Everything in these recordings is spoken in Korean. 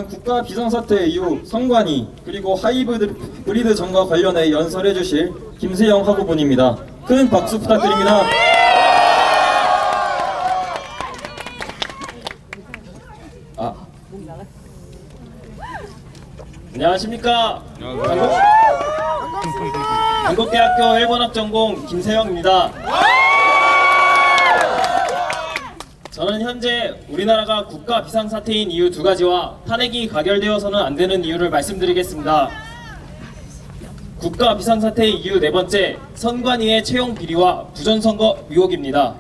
국가 비상사태 이후 선관위 그리고 하이브리드 전과 관련해 연설해 주실 김세영 학우분입니다. 큰 박수 부탁드립니다. 안녕하십니까. 한국대학교 1번학 전공 김세영입니다. 저는 현재 우리나라가 국가 비상사태인 이유 두 가지와 탄핵이 가결되어서는 안 되는 이유를 말씀드리겠습니다. 국가 비상사태의 이유 네 번째, 선관위의 채용 비리와 부정선거 의혹입니다.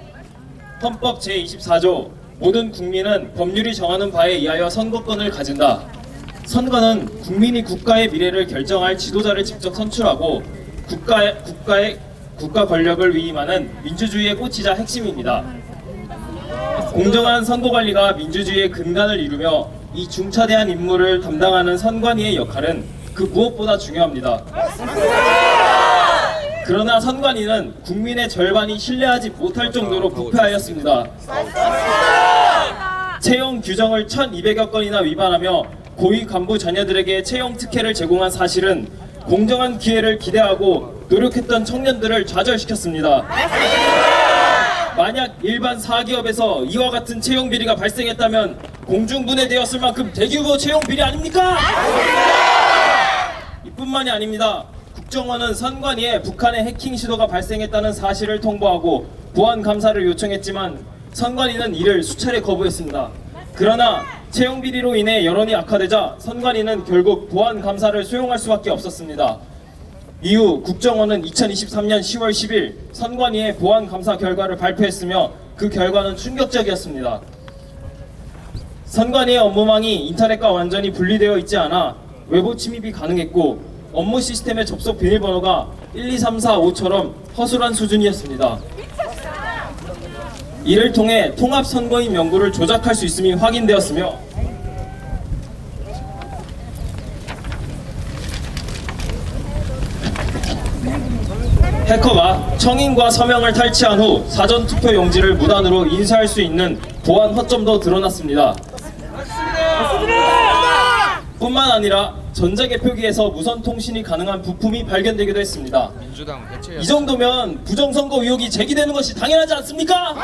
헌법 제24조 모든 국민은 법률이 정하는 바에 의하여 선거권을 가진다. 선거는 국민이 국가의 미래를 결정할 지도자를 직접 선출하고 국가 권력을 위임하는 민주주의의 꽃이자 핵심입니다. 공정한 선거관리가 민주주의의 근간을 이루며 이 중차대한 임무를 담당하는 선관위의 역할은 그 무엇보다 중요합니다. 그러나 선관위는 국민의 절반이 신뢰하지 못할 정도로 부패하였습니다. 채용 규정을 1200여 건이나 위반하며 고위 간부 자녀들에게 채용 특혜를 제공한 사실은 공정한 기회를 기대하고 노력했던 청년들을 좌절시켰습니다. 만약 일반 사기업에서 이와 같은 채용 비리가 발생했다면 공중분해되었을 만큼 대규모 채용 비리 아닙니까? 이뿐만이 아닙니다. 국정원은 선관위에 북한의 해킹 시도가 발생했다는 사실을 통보하고 보안 감사를 요청했지만 선관위는 이를 수차례 거부했습니다. 그러나 채용 비리로 인해 여론이 악화되자 선관위는 결국 보안 감사를 수용할 수밖에 없었습니다. 이후 국정원은 2023년 10월 10일 선관위의 보안 감사 결과를 발표했으며 그 결과는 충격적이었습니다. 선관위의 업무망이 인터넷과 완전히 분리되어 있지 않아 외부 침입이 가능했고 업무 시스템의 접속 비밀번호가 1, 2, 3, 4, 5처럼 허술한 수준이었습니다. 이를 통해 통합선거인 명부를 조작할 수 있음이 확인되었으며 해커가 청인과 서명을 탈취한 후 사전투표 용지를 무단으로 인쇄할 수 있는 보안 허점도 드러났습니다. 뿐만 아니라 전자개표기에서 무선통신이 가능한 부품이 발견되기도 했습니다. 이 정도면 부정선거 의혹이 제기되는 것이 당연하지 않습니까?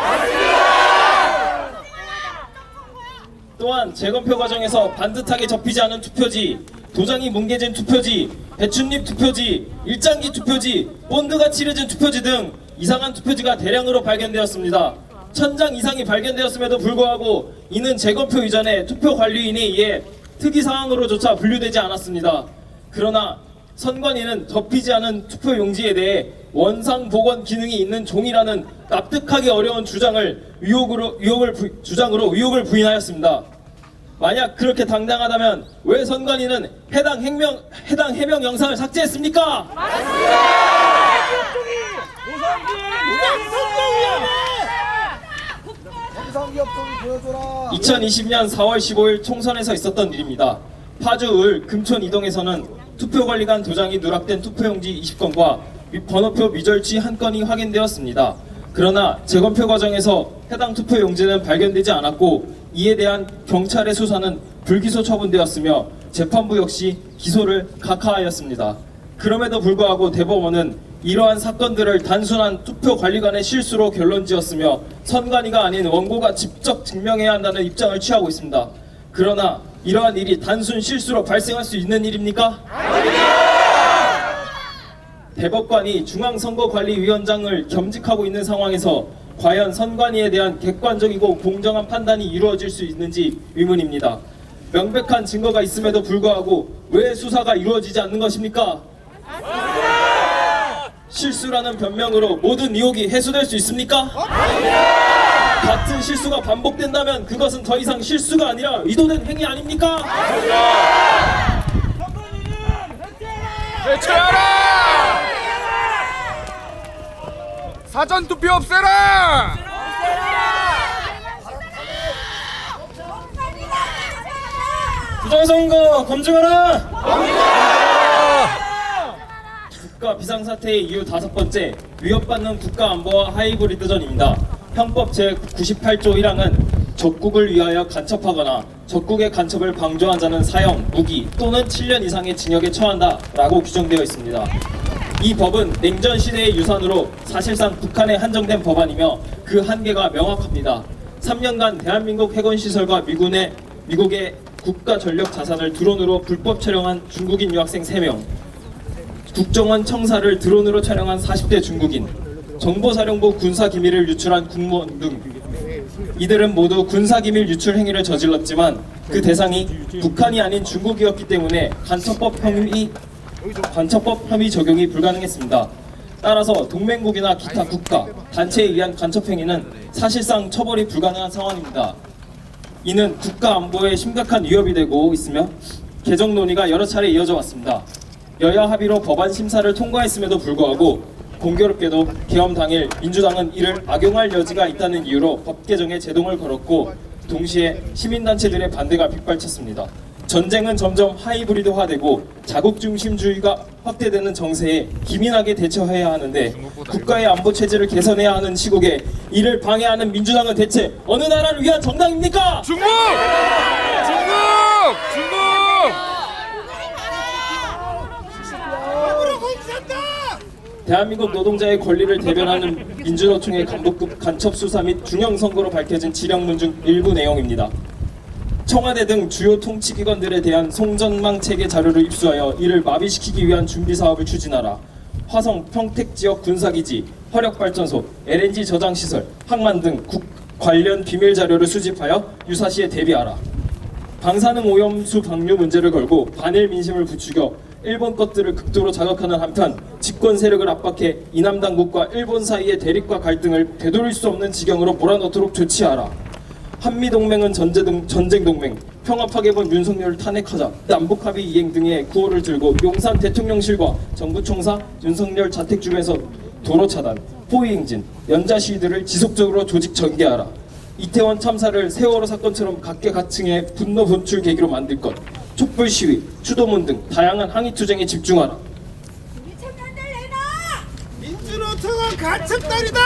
또한 재검표 과정에서 반듯하게 접히지 않은 투표지, 도장이 뭉개진 투표지, 배춧잎 투표지, 일장기 투표지, 본드가 칠해진 투표지 등 이상한 투표지가 대량으로 발견되었습니다. 1000장 이상이 발견되었음에도 불구하고 이는 재검표 이전에 투표관리인에 의해 특이사항으로조차 분류되지 않았습니다. 그러나 선관위는 접히지 않은 투표용지에 대해 원상복원 기능이 있는 종이라는 납득하기 어려운 주장으로 의혹을 부인하였습니다. 만약 그렇게 당당하다면 왜 선관위는 해당 해명 영상을 삭제했습니까? 맞습니다! 2020년 4월 15일 총선에서 있었던 일입니다. 파주 을 금촌 이동에서는 투표관리관 도장이 누락된 투표용지 20건과 번호표 미절취 1건이 확인되었습니다. 그러나 재검표 과정에서 해당 투표용지는 발견되지 않았고 이에 대한 경찰의 수사는 불기소 처분되었으며 재판부 역시 기소를 각하하였습니다. 그럼에도 불구하고 대법원은 이러한 사건들을 단순한 투표관리관의 실수로 결론지었으며 선관위가 아닌 원고가 직접 증명해야 한다는 입장을 취하고 있습니다. 그러나 이러한 일이 단순 실수로 발생할 수 있는 일입니까? 대법관이 중앙선거관리위원장을 겸직하고 있는 상황에서 과연 선관위에 대한 객관적이고 공정한 판단이 이루어질 수 있는지 의문입니다. 명백한 증거가 있음에도 불구하고 왜 수사가 이루어지지 않는 것입니까? 실수라는 변명으로 모든 의혹이 해소될 수 있습니까? 같은 실수가 반복된다면 그것은 더 이상 실수가 아니라 의도된 행위 아닙니까? 해체하라! 사전투표 없애라! 부정선거 검증하라! 국가 비상사태의 이유 5번째, 위협받는 국가안보와 하이브리드전입니다. 형법 제98조 1항은 적국을 위하여 간첩하거나 적국의 간첩을 방조한 자는 사형, 무기 또는 7년 이상의 징역에 처한다라고 규정되어 있습니다. 이 법은 냉전 시대의 유산으로 사실상 북한에 한정된 법안이며 그 한계가 명확합니다. 3년간 대한민국 해군시설과 미국의 국가 전력 자산을 드론으로 불법 촬영한 중국인 유학생 3명, 국정원 청사를 드론으로 촬영한 40대 중국인, 정보사령부 군사기밀을 유출한 국무원 등 이들은 모두 군사기밀 유출 행위를 저질렀지만 그 대상이 북한이 아닌 중국이었기 때문에 간첩법 혐의 적용이 불가능했습니다. 따라서 동맹국이나 기타 국가, 단체에 의한 간첩 행위는 사실상 처벌이 불가능한 상황입니다. 이는 국가 안보에 심각한 위협이 되고 있으며 개정 논의가 여러 차례 이어져 왔습니다. 여야 합의로 법안 심사를 통과했음에도 불구하고 공교롭게도 개엄 당일 민주당은 이를 악용할 여지가 있다는 이유로 법 개정에 제동을 걸었고 동시에 시민단체들의 반대가 빗발쳤습니다. 전쟁은 점점 하이브리드화되고 자국 중심주의가 확대되는 정세에 기민하게 대처해야 하는데 국가의 안보 체제를 개선해야 하는 시국에 이를 방해하는 민주당은 대체 어느 나라를 위한 정당입니까? 중국! 중국! 대한민국 노동자의 권리를 대변하는 민주노총의 간부급 간첩수사 및 중형선거로 밝혀진 지령문 중 일부 내용입니다. 청와대 등 주요 통치기관들에 대한 송전망 체계 자료를 입수하여 이를 마비시키기 위한 준비사업을 추진하라. 화성, 평택지역 군사기지, 화력발전소, LNG 저장시설, 항만 등 관련 비밀 자료를 수집하여 유사시에 대비하라. 방사능 오염수 방류 문제를 걸고 반일 민심을 부추겨 일본 것들을 극도로 자극하는 한편 집권 세력을 압박해 이남 당국과 일본 사이의 대립과 갈등을 되돌릴 수 없는 지경으로 몰아넣도록 조치하라. 한미동맹은 전쟁동맹, 평화파괴본 윤석열을 탄핵하자, 남북합의 이행 등의 구호를 들고 용산 대통령실과 정부총사, 윤석열 자택 주변에서 도로 차단, 포위 행진, 연자 시위들을 지속적으로 조직 전개하라. 이태원 참사를 세월호 사건처럼 각계각층의 분노 분출 계기로 만들 것, 촛불 시위, 추도문 등 다양한 항의 투쟁에 집중하라. 민주노총은 간첩단이다!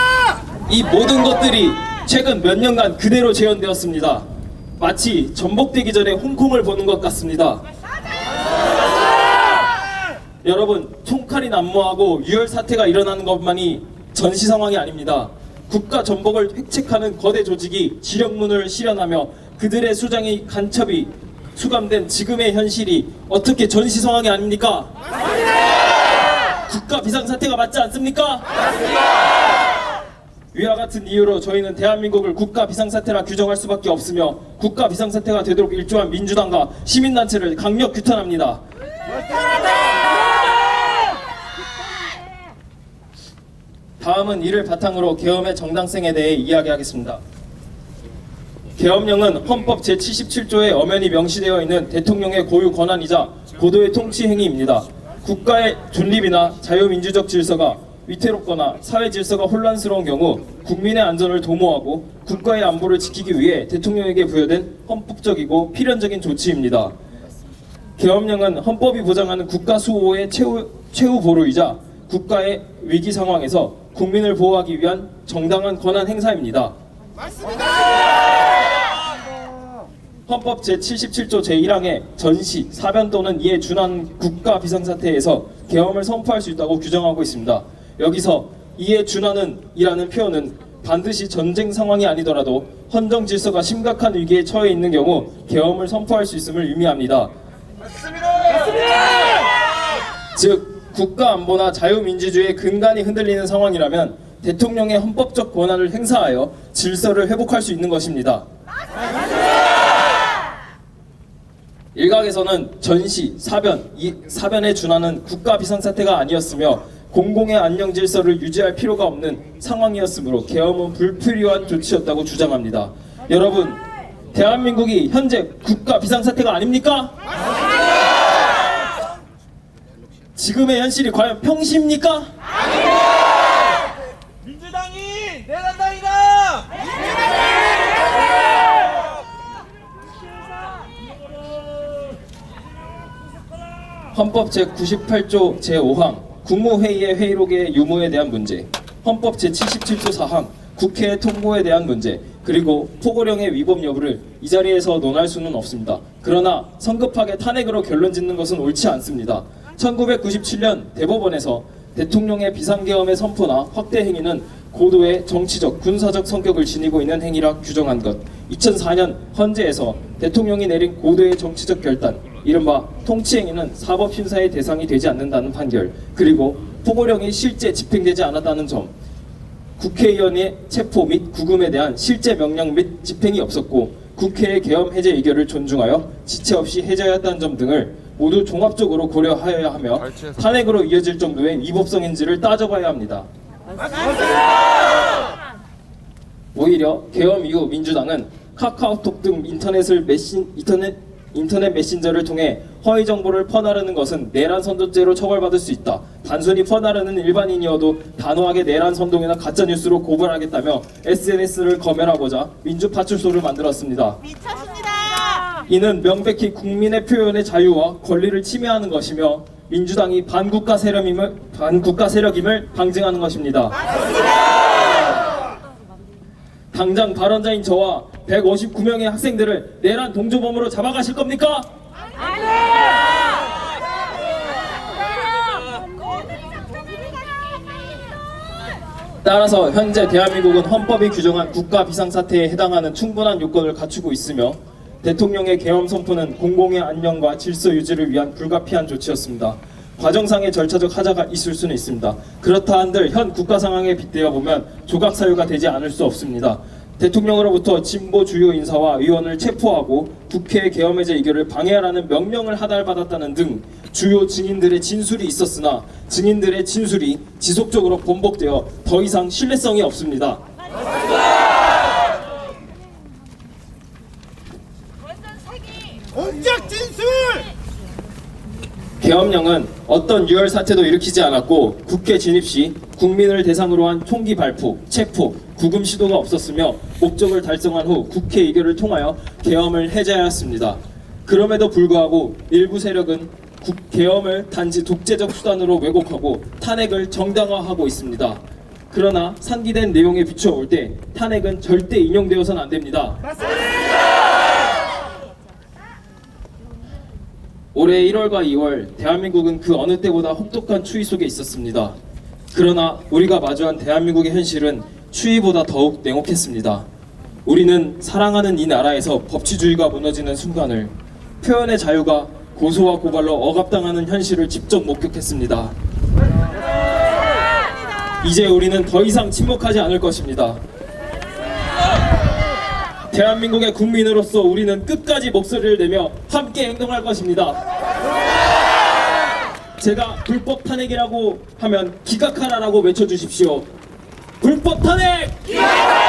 이 모든 것들이 최근 몇 년간 그대로 재현되었습니다. 마치 전복되기 전에 홍콩을 보는 것 같습니다. 여러분, 총칼이 난무하고 유혈 사태가 일어나는 것만이 전시 상황이 아닙니다. 국가 전복을 획책하는 거대 조직이 지령문을 실현하며 그들의 수장이 간첩이 수감된 지금의 현실이 어떻게 전시 상황이 아닙니까? 맞습니다! 국가 비상사태가 맞지 않습니까? 맞습니다! 위와 같은 이유로 저희는 대한민국을 국가 비상사태라 규정할 수밖에 없으며 국가 비상사태가 되도록 일조한 민주당과 시민단체를 강력 규탄합니다. 다음은 이를 바탕으로 계엄의 정당성에 대해 이야기하겠습니다. 계엄령은 헌법 제77조에 엄연히 명시되어 있는 대통령의 고유 권한이자 고도의 통치 행위입니다. 국가의 존립이나 자유민주적 질서가 위태롭거나 사회 질서가 혼란스러운 경우 국민의 안전을 도모하고 국가의 안보를 지키기 위해 대통령에게 부여된 헌법적이고 필연적인 조치입니다. 계엄령은 헌법이 보장하는 국가 수호의 최후 보루이자 국가의 위기 상황에서 국민을 보호하기 위한 정당한 권한 행사입니다. 헌법 제77조 제1항에 전시, 사변 또는 이에 준한 국가 비상사태에서 계엄을 선포할 수 있다고 규정하고 있습니다. 여기서 이에 준하는 이라는 표현은 반드시 전쟁 상황이 아니더라도 헌정 질서가 심각한 위기에 처해 있는 경우 계엄을 선포할 수 있음을 의미합니다. 즉 국가 안보나 자유민주주의의 근간이 흔들리는 상황이라면 대통령의 헌법적 권한을 행사하여 질서를 회복할 수 있는 것입니다. 일각에서는 전시, 사변에 준하는 국가 비상사태가 아니었으며 공공의 안녕 질서를 유지할 필요가 없는 상황이었으므로 계엄은 불필요한 조치였다고 주장합니다. 여러분, 대한민국이 현재 국가 비상사태가 아닙니까? 지금의 현실이 과연 평시입니까? 민주당이 내란당이다! 헌법 제98조 제5항 국무회의의 회의록의 유무에 대한 문제, 헌법 제77조 4항 국회의 통보에 대한 문제, 그리고 포고령의 위법 여부를 이 자리에서 논할 수는 없습니다. 그러나 성급하게 탄핵으로 결론 짓는 것은 옳지 않습니다. 1997년 대법원에서 대통령의 비상계엄의 선포나 확대 행위는 고도의 정치적, 군사적 성격을 지니고 있는 행위라 규정한 것. 2004년 헌재에서 대통령이 내린 고도의 정치적 결단, 이른바 통치행위는 사법심사의 대상이 되지 않는다는 판결, 그리고 포고령이 실제 집행되지 않았다는 점, 국회의원의 체포 및 구금에 대한 실제 명령 및 집행이 없었고 국회의 계엄 해제 의결을 존중하여 지체 없이 해제하였다는 점 등을 모두 종합적으로 고려하여야 하며 탄핵으로 이어질 정도의 위법성인지를 따져봐야 합니다. 오히려 계엄 이후 민주당은 카카오톡 등 인터넷 메신저를 통해 허위 정보를 퍼나르는 것은 내란 선동죄로 처벌받을 수 있다. 단순히 퍼나르는 일반인이어도 단호하게 내란 선동이나 가짜 뉴스로 고발하겠다며 SNS를 검열하고자 민주파출소를 만들었습니다. 미쳤습니다. 이는 명백히 국민의 표현의 자유와 권리를 침해하는 것이며 민주당이 반국가 세력임을 방증하는 것입니다. 당장 발언자인 저와 159명의 학생들을 내란 동조범으로 잡아가실 겁니까? 따라서 현재 대한민국은 헌법이 규정한 국가 비상사태에 해당하는 충분한 요건을 갖추고 있으며 대통령의 계엄 선포는 공공의 안녕과 질서 유지를 위한 불가피한 조치였습니다. 과정상의 절차적 하자가 있을 수는 있습니다. 그렇다 한들 현 국가 상황에 빗대어 보면 조각 사유가 되지 않을 수 없습니다. 대통령으로부터 진보 주요 인사와 의원을 체포하고 국회 계엄 해제 의결을 방해하라는 명령을 하달받았다는 등 주요 증인들의 진술이 있었으나 증인들의 진술이 지속적으로 번복되어 더 이상 신뢰성이 없습니다. 공작 진술! 계엄령은 어떤 유혈 사태도 일으키지 않았고 국회 진입 시 국민을 대상으로 한 총기 발포, 체포, 구금 시도가 없었으며 목적을 달성한 후 국회 의결을 통하여 계엄을 해제하였습니다. 그럼에도 불구하고 일부 세력은 계엄을 단지 독재적 수단으로 왜곡하고 탄핵을 정당화하고 있습니다. 그러나 상기된 내용에 비추어 볼 때 탄핵은 절대 인용되어서는 안 됩니다. 올해 1월과 2월 대한민국은 그 어느 때보다 혹독한 추위 속에 있었습니다. 그러나 우리가 마주한 대한민국의 현실은 추위보다 더욱 냉혹했습니다. 우리는 사랑하는 이 나라에서 법치주의가 무너지는 순간을, 표현의 자유가 고소와 고발로 억압당하는 현실을 직접 목격했습니다. 이제 우리는 더 이상 침묵하지 않을 것입니다. 대한민국의 국민으로서 우리는 끝까지 목소리를 내며 함께 행동할 것입니다. 제가 불법 탄핵이라고 하면 기각하라라고 외쳐주십시오. 불법 탄핵! 기각!